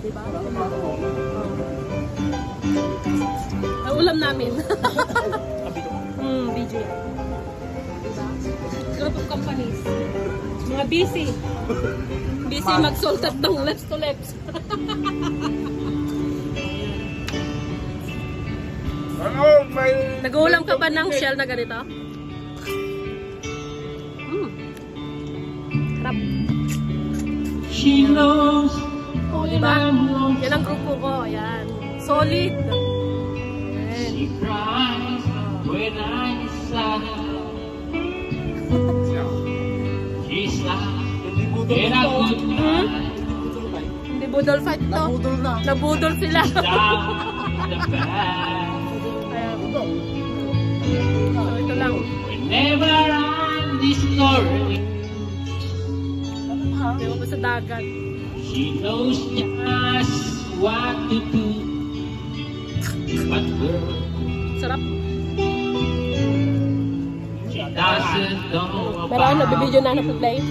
Diba? Ang ulam namin. BGI. Diba? Group of companies. Mga busy. Busy mag-soltat ng left to left. Nag-uulam ka ba ng shell na ganito? Harap. She knows. O, diba? Yan ang grupo ko. Yan. Solid. She cries when I sad. She's not in a good night. Hindi budol fight to. Nabudol sila. So, ito lang. Whenever I'm discouraged, Di ba sa dagat? she knows just what to do. But girl, Sarap. she doesn't know Meron, about nabibidyo na nag-play.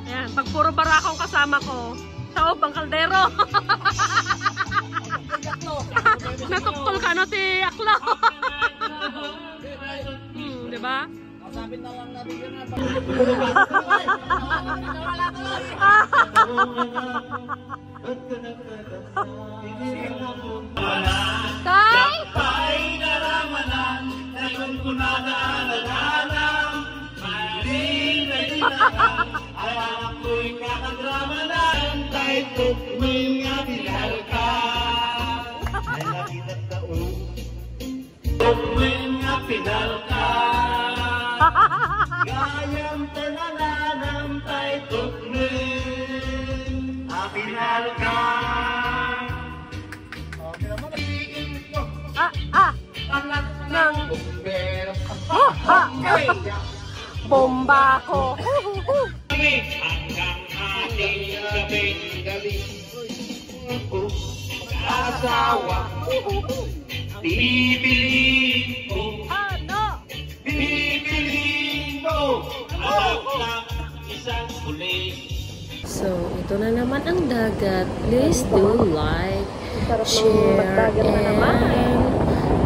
Ayan, pag puro barakong kasama ko, siya ang kaldero. Natuktol ka no si Aklo. Diba? Masapit na lang natin yun na. Tay! Ay naramanan, ngayon ko na naalala. Maling na dinarang, alam ko'y kakadrama na. Kahit tukming nga pinahal ka, ay nakita taon. Tukming nga pinahal ka, gayang tanananan tayo tukming. Pinahal ka. Nang bomba ko. Hanggang ating gabi asawa bibiliin ko, bibiliin ko anak ng isang pulis. So, ito na naman ang dagat. Please do like, share, and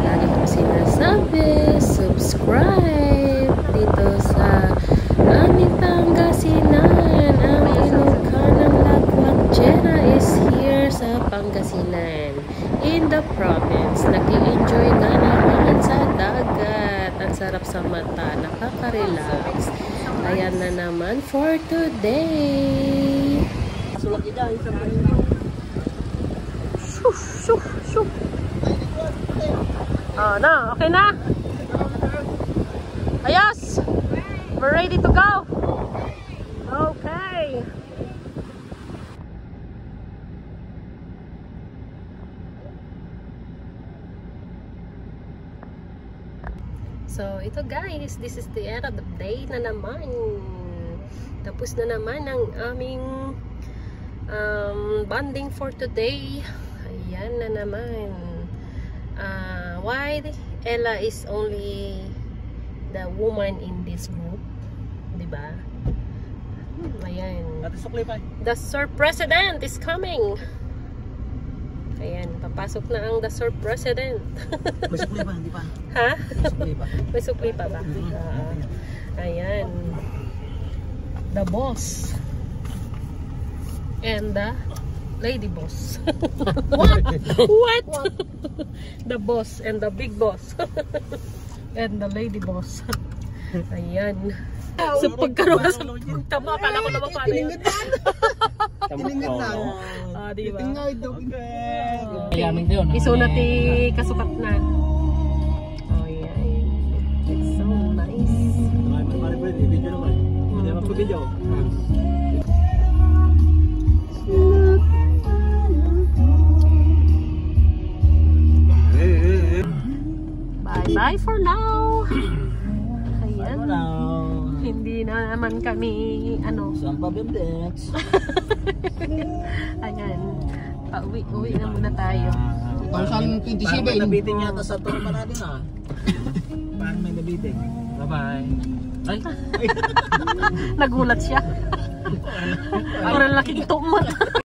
lagi ko sinasabi, subscribe dito sa aming Pangasinan. Ang Ilocano Laguatjera is here sa Pangasinan, in the province. Nag-i-enjoy na naman sa dagat. Ang sarap sa mata, nakaka-relax. Ayan na naman for today. Shuf, shuf, shuf. Oh, na, okay na? Ayos! We're ready to go! Okay! So, ito guys, this is the end of the day na naman. Tapos na naman ang aming bonding for today. Ayan na naman. Why Ella is only the woman in this group, diba? Ayan. The Sir President is coming. Ayan, papasok na ang the Sir President. May sukli ba? Hindi pa? Ha? Sukli ba? May sukli pa ba? Ayan. The boss. And the lady boss. What? What? The boss and the big boss. And the lady boss. Ayan. So pagkaroon sa tama, akala ko naman paano yun. Tiningit na. Diba? Mayamin yun. Iso na ti kasukat na. Oh yeah. It's so nice. Video naman. Hindi naman video. Bye for now. Ayan. Hindi na naman kami Saan pa Bimdex? Ayan. Uwi na muna tayo. Parang 27. Parang may nabitin yata sa tour pa natin ah. Parang may nabitin. Bye bye. Ay, Nagulat siya. Parang laking tumot.